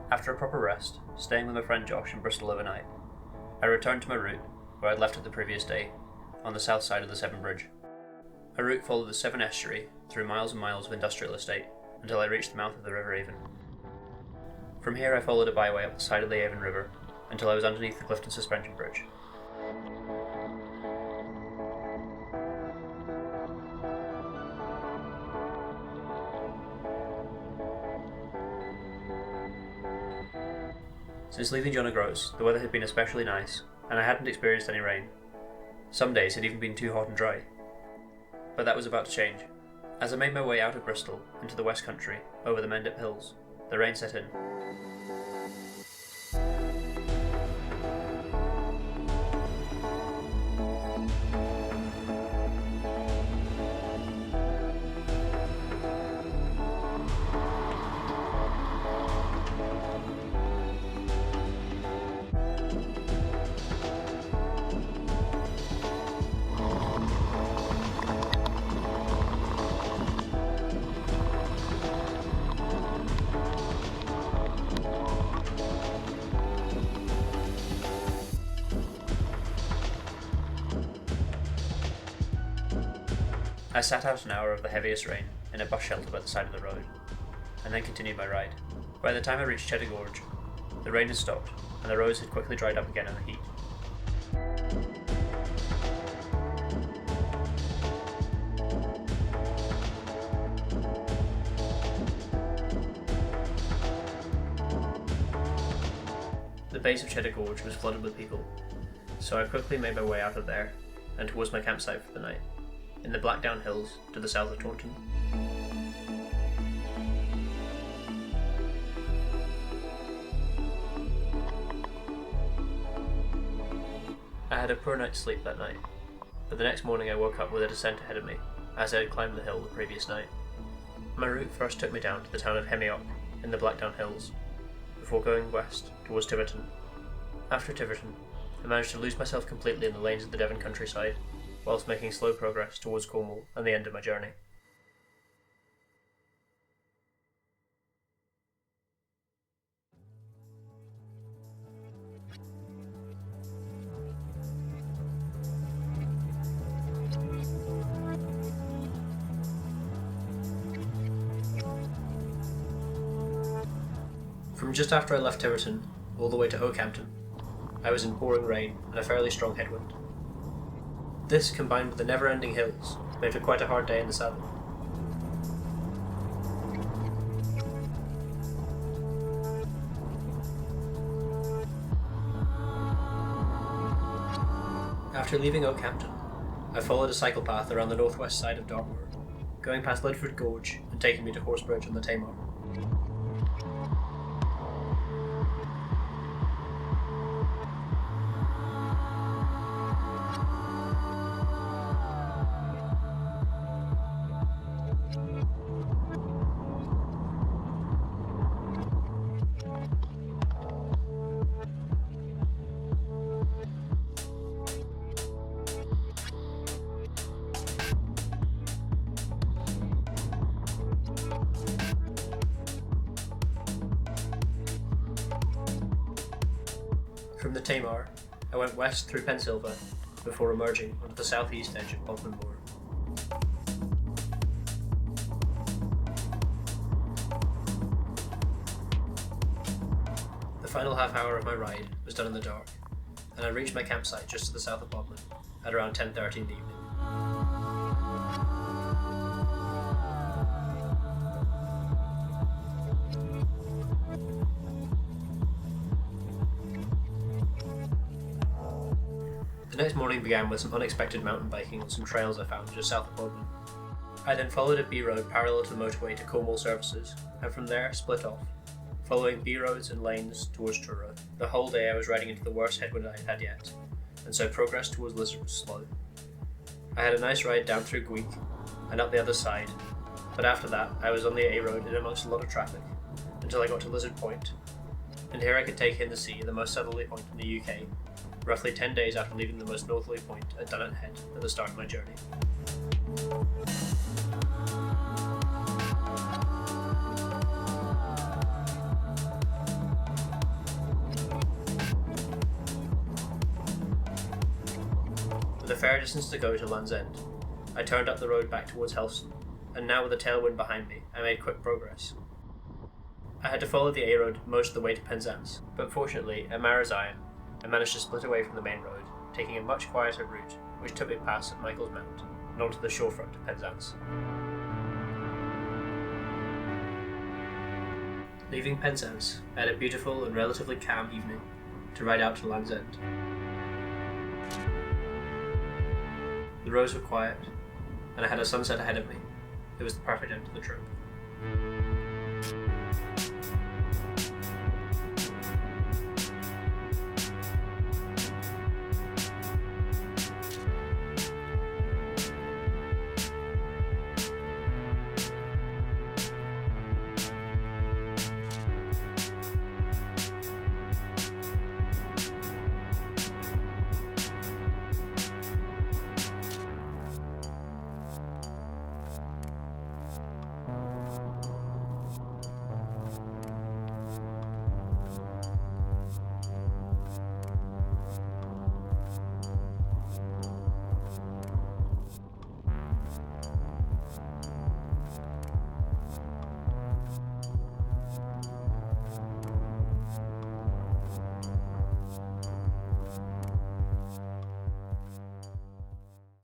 After a proper rest, staying with my friend Josh in Bristol overnight, I returned to my route where I'd left it the previous day, on the south side of the Severn Bridge. My route followed the Severn estuary through miles and miles of industrial estate until I reached the mouth of the River Avon. From here I followed a byway up the side of the Avon River until I was underneath the Clifton Suspension Bridge. Since leaving John O'Groats, the weather had been especially nice, and I hadn't experienced any rain. Some days had even been too hot and dry. But that was about to change. As I made my way out of Bristol into the West Country, over the Mendip Hills, the rain set in. I sat out an hour of the heaviest rain in a bus shelter by the side of the road, and then continued my ride. By the time I reached Cheddar Gorge, the rain had stopped, and the roads had quickly dried up again in the heat. The base of Cheddar Gorge was flooded with people, so I quickly made my way out of there and towards my campsite for the night, in the Blackdown Hills to the south of Taunton. I had a poor night's sleep that night, but the next morning I woke up with a descent ahead of me, as I had climbed the hill the previous night. My route first took me down to the town of Hemyock in the Blackdown Hills, before going west towards Tiverton. After Tiverton, I managed to lose myself completely in the lanes of the Devon countryside, whilst making slow progress towards Cornwall and the end of my journey. From just after I left Tiverton, all the way to Oakhampton, I was in pouring rain and a fairly strong headwind. This, combined with the never-ending hills, made for quite a hard day in the saddle. After leaving Oakhampton, I followed a cycle path around the northwest side of Dartmoor, going past Lidford Gorge and taking me to Horsebridge on the Tamar. From the Tamar, I went west through Pensilva before emerging onto the southeast edge of Bodmin Moor. The final half hour of my ride was done in the dark, and I reached my campsite just to the south of Bodmin at around 10:30 in the evening. The next morning began with some unexpected mountain biking on some trails I found just south of Bodmin. I then followed a B road parallel to the motorway to Cornwall services, and from there split off, following B roads and lanes towards Truro. The whole day I was riding into the worst headwind I had had yet, and so progress towards Lizard was slow. I had a nice ride down through Gweek and up the other side, but after that I was on the A road in amongst a lot of traffic, until I got to Lizard Point, and here I could take in the sea, the most southerly point in the UK, roughly 10 days after leaving the most northerly point at Dunnet Head at the start of my journey. With a fair distance to go to Land's End, I turned up the road back towards Helston, and now with a tailwind behind me, I made quick progress. I had to follow the A road most of the way to Penzance, but fortunately, at Marazion, I managed to split away from the main road, taking a much quieter route, which took me past St Michael's Mount and onto the shorefront of Penzance. Leaving Penzance, I had a beautiful and relatively calm evening to ride out to Land's End. The roads were quiet, and I had a sunset ahead of me. It was the perfect end to the trip.